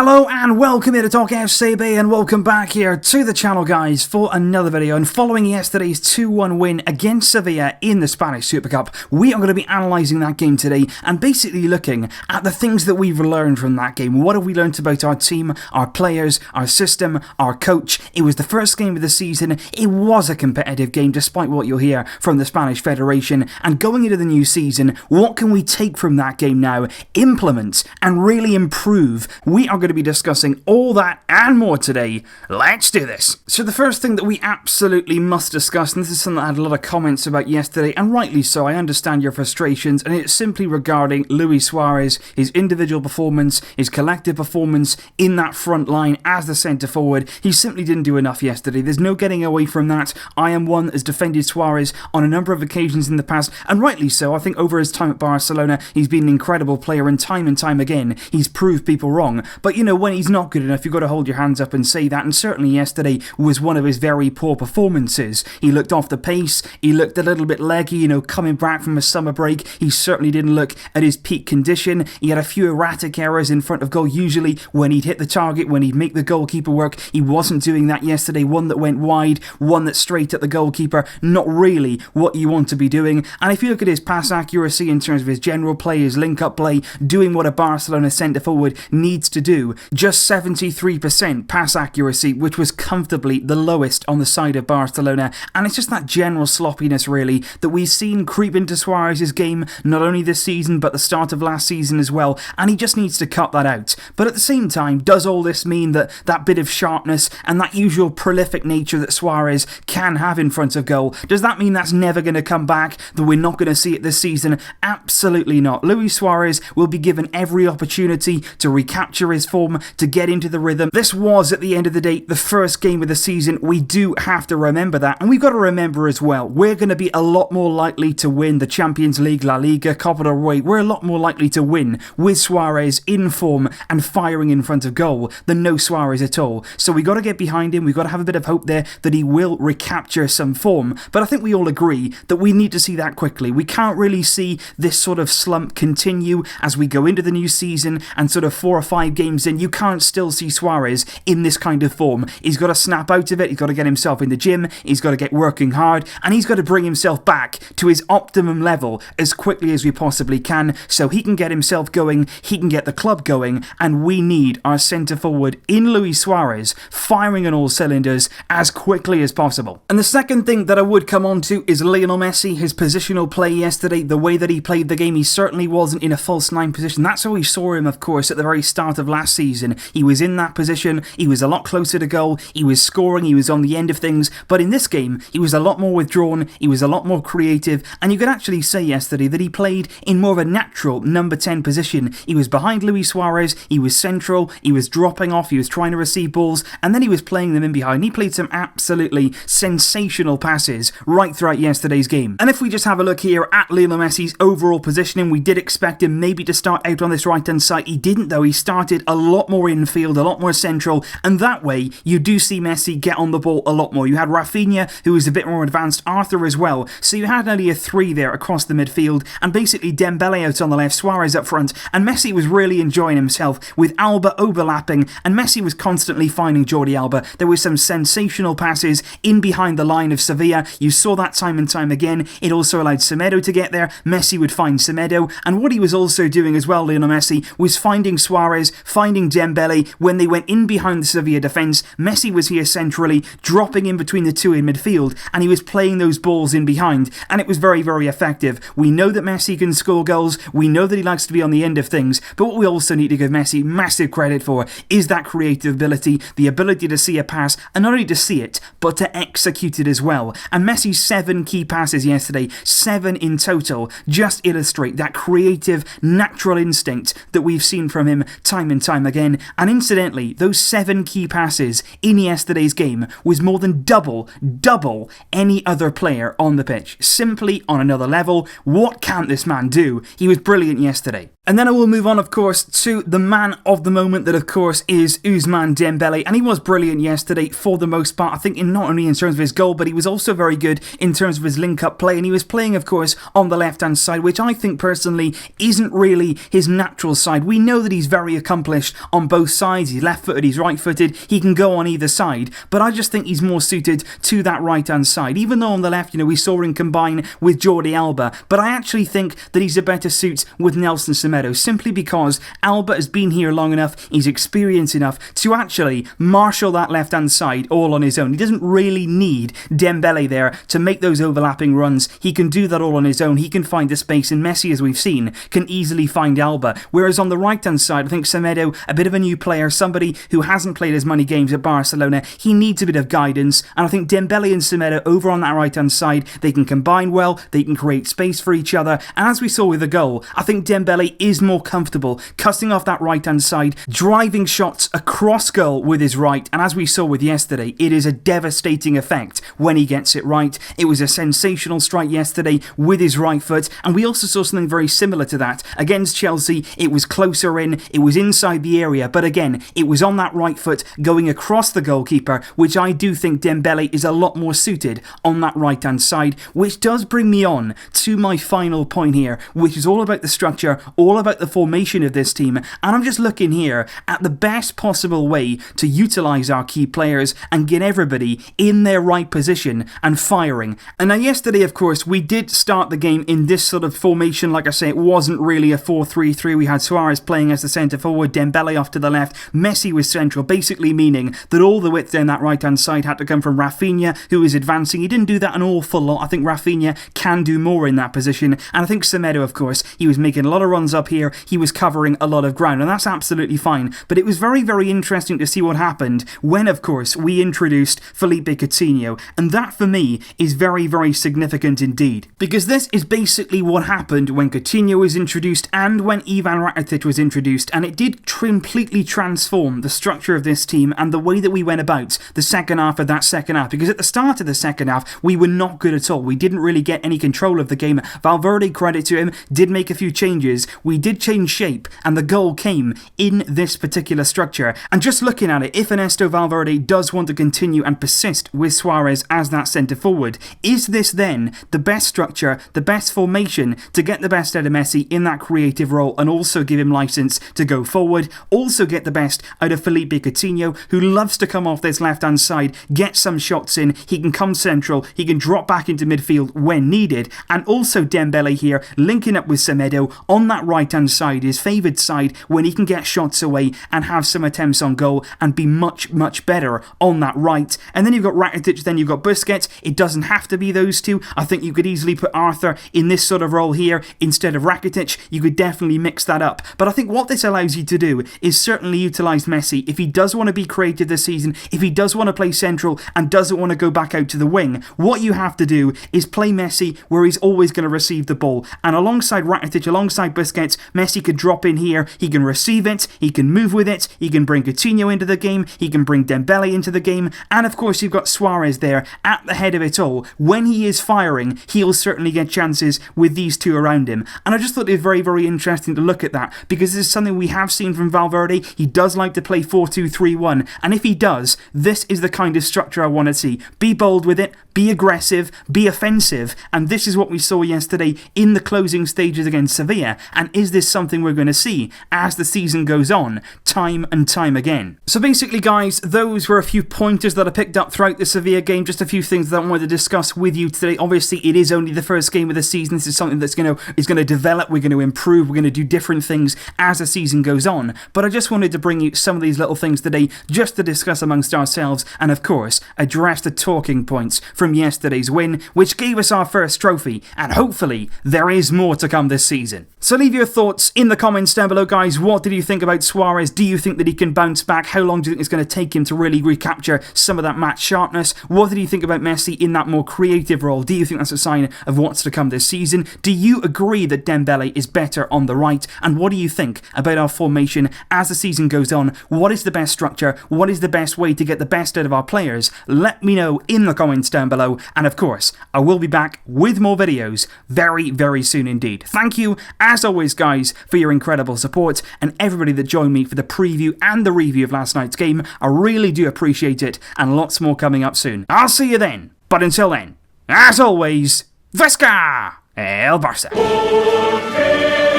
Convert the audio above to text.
Hello and welcome here to Talk FCB, and welcome back here to the channel, guys, for another video. And following yesterday's 2-1 win against Sevilla in the Spanish Super Cup, we are going to be analysing that game today and basically looking at the things that we've learned from that game. What have we learned about our team, our players, our system, our coach? It was the first game of the season. It was a competitive game despite what you'll hear from the Spanish Federation. And going into the new season, what can we take from that game now, implement and really improve? We are going to be discussing all that and more today. Let's do this. So the first thing that we absolutely must discuss, and this is something I had a lot of comments about yesterday, and rightly so, I understand your frustrations, and it's simply regarding Luis Suarez, his individual performance, his collective performance in that front line as the centre forward. He simply didn't do enough yesterday. There's no getting away from that. I am one that has defended Suarez on a number of occasions in the past, and rightly so. I think over his time at Barcelona, he's been an incredible player, and time again, he's proved people wrong. But you know, when he's not good enough, you've got to hold your hands up and say that, and certainly yesterday was one of his very poor performances. He looked off the pace, he looked a little bit leggy, you know, coming back from a summer break. He certainly didn't look at his peak condition. He had a few erratic errors in front of goal. Usually when he'd hit the target, when he'd make the goalkeeper work, he wasn't doing that yesterday. One that went wide, one that straight at the goalkeeper. Not really what you want to be doing. And if you look at his pass accuracy in terms of his general play, his link-up play, doing what a Barcelona centre-forward needs to do, just 73% pass accuracy, which was comfortably the lowest on the side of Barcelona. And it's just that general sloppiness, really, that we've seen creep into Suarez's game, not only this season, but the start of last season as well. And he just needs to cut that out. But at the same time, does all this mean that that bit of sharpness and that usual prolific nature that Suarez can have in front of goal, does that mean that's never going to come back, that we're not going to see it this season? Absolutely not. Luis Suarez will be given every opportunity to recapture his form, to get into the rhythm. This was, at the end of the day, the first game of the season. We do have to remember that, and we've got to remember as well, we're going to be a lot more likely to win the Champions League, La Liga, Copa del Rey. We're a lot more likely to win with Suarez in form and firing in front of goal than no Suarez at all. So we got to get behind him. We've got to have a bit of hope there that he will recapture some form. But I think we all agree that we need to see that quickly. We can't really see this sort of slump continue as we go into the new season, and sort of 4 or 5 games in, you can't still see Suarez in this kind of form. He's got to snap out of it. He's got to get himself in the gym. He's got to get working hard, and he's got to bring himself back to his optimum level as quickly as we possibly can, so he can get himself going, he can get the club going, and we need our centre forward in Luis Suarez firing on all cylinders as quickly as possible. And the second thing that I would come on to is Lionel Messi, his positional play yesterday, the way that he played the game. He certainly wasn't in a false 9 position. That's how we saw him, of course, at the very start of last season. He was in that position, he was a lot closer to goal, he was scoring, he was on the end of things, but in this game, he was a lot more withdrawn, he was a lot more creative, and you could actually say yesterday that he played in more of a natural number 10 position. He was behind Luis Suarez, he was central, he was dropping off, he was trying to receive balls, and then he was playing them in behind. He played some absolutely sensational passes right throughout yesterday's game. And if we just have a look here at Lionel Messi's overall positioning, we did expect him maybe to start out on this right-hand side. He didn't, though. He started a lot more infield, a lot more central, and that way you do see Messi get on the ball a lot more. You had Rafinha, who was a bit more advanced, Arthur as well, so you had only a 3 there across the midfield, and basically Dembélé out on the left, Suarez up front, and Messi was really enjoying himself with Alba overlapping, and Messi was constantly finding Jordi Alba. There were some sensational passes in behind the line of Sevilla. You saw that time and time again. It also allowed Semedo to get there. Messi would find Semedo, and what he was also doing as well, Lionel Messi, was finding Suarez, finding Dembélé. When they went in behind the Sevilla defence, Messi was here centrally, dropping in between the two in midfield, and he was playing those balls in behind, and it was very, very effective. We know that Messi can score goals, we know that he likes to be on the end of things, but what we also need to give Messi massive credit for is that creative ability, the ability to see a pass, and not only to see it, but to execute it as well. And Messi's 7 key passes yesterday, 7 in total, just illustrate that creative, natural instinct that we've seen from him time and time again. And incidentally, those 7 key passes in yesterday's game was more than double any other player on the pitch. Simply on another level. What can't this man do? He was brilliant yesterday. And then I will move on, of course, to the man of the moment that, of course, is Ousmane Dembélé. And he was brilliant yesterday for the most part. I think not only in terms of his goal, but he was also very good in terms of his link-up play. And he was playing, of course, on the left-hand side, which I think personally isn't really his natural side. We know that he's very accomplished on both sides. He's left-footed, he's right-footed. He can go on either side. But I just think he's more suited to that right-hand side. Even though on the left, we saw him combine with Jordi Alba. But I actually think that he's a better suit with Nelson Semedo, simply because Alba has been here long enough, he's experienced enough to actually marshal that left-hand side all on his own. He doesn't really need Dembélé there to make those overlapping runs. He can do that all on his own. He can find the space, and Messi, as we've seen, can easily find Alba. Whereas on the right-hand side, I think Semedo, a bit of a new player, somebody who hasn't played as many games at Barcelona, he needs a bit of guidance, and I think Dembélé and Semedo over on that right-hand side, they can combine well, they can create space for each other, and as we saw with the goal, I think Dembélé is more comfortable cutting off that right-hand side, driving shots across goal with his right, and as we saw with yesterday, it is a devastating effect when he gets it right. It was a sensational strike yesterday with his right foot, and we also saw something very similar to that against Chelsea. It was closer in, it was inside the area, but again, it was on that right foot going across the goalkeeper, which I do think Dembélé is a lot more suited on that right-hand side, which does bring me on to my final point here, which is all about the structure, all about the formation of this team, and I'm just looking here at the best possible way to utilise our key players and get everybody in their right position and firing. And now yesterday, of course, we did start the game in this sort of formation. Like I say, it wasn't really a 4-3-3. We had Suarez playing as the centre forward, Dembélé off to the left, Messi was central, basically meaning that all the width down that right-hand side had to come from Rafinha, who is advancing. He didn't do that an awful lot. I think Rafinha can do more in that position, and I think Semedo, of course, he was making a lot of runs up here, he was covering a lot of ground, and that's absolutely fine. But it was very, very interesting to see what happened when, of course, we introduced Philippe Coutinho, and that for me is very, very significant indeed, because this is basically what happened when Coutinho was introduced and when Ivan Rakitic was introduced, and it did completely transform the structure of this team and the way that we went about the second half of that second half, because at the start of the second half we were not good at all. We didn't really get any control of the game. Valverde, credit to him, did make a few changes. We did change shape, and the goal came in this particular structure. And just looking at it, if Ernesto Valverde does want to continue and persist with Suarez as that centre forward, is this then the best structure, the best formation to get the best out of Messi in that creative role and also give him licence to go forward, also get the best out of Philippe Coutinho, who loves to come off this left hand side, get some shots in, he can come central, he can drop back into midfield when needed, and also Dembélé here linking up with Semedo on that right hand side, his favoured side, when he can get shots away and have some attempts on goal and be much, much better on that right. And then you've got Rakitic, then you've got Busquets. It doesn't have to be those two. I think you could easily put Arthur in this sort of role here instead of Rakitic. You could definitely mix that up. But I think what this allows you to do is certainly utilise Messi if he does want to be creative this season, if he does want to play central and doesn't want to go back out to the wing. What you have to do is play Messi where he's always going to receive the ball. And alongside Rakitic, alongside Busquets, Messi could drop in here, he can receive it, he can move with it, he can bring Coutinho into the game, he can bring Dembélé into the game, and of course you've got Suarez there at the head of it all. When he is firing, he'll certainly get chances with these two around him. And I just thought it was very, very interesting to look at that, because this is something we have seen from Valverde. He does like to play 4-2-3-1, and if he does, this is the kind of structure I want to see. Be bold with it, be aggressive, be offensive, and this is what we saw yesterday in the closing stages against Sevilla. And is this something we're going to see as the season goes on, time and time again? So basically, guys, those were a few pointers that I picked up throughout the Sevilla game, just a few things that I wanted to discuss with you today. Obviously, it is only the first game of the season. This is something that's going to develop, we're going to improve, we're going to do different things as the season goes on. But I just wanted to bring you some of these little things today just to discuss amongst ourselves and, of course, address the talking points from yesterday's win, which gave us our first trophy, and hopefully there is more to come this season. So leave your thoughts in the comments down below, guys. What did you think about Suarez? Do you think that he can bounce back? How long do you think it's going to take him to really recapture some of that match sharpness? What did you think about Messi in that more creative role? Do you think that's a sign of what's to come this season? Do you agree that Dembélé is better on the right? And what do you think about our formation as the season goes on? What is the best structure? What is the best way to get the best out of our players? Let me know in the comments down below. And of course, I will be back with more videos very, very soon indeed. Thank you, as always, guys, for your incredible support, and everybody that joined me for the preview and the review of last night's game. I really do appreciate it, and lots more coming up soon. I'll see you then. But until then, as always, Visca El Barça!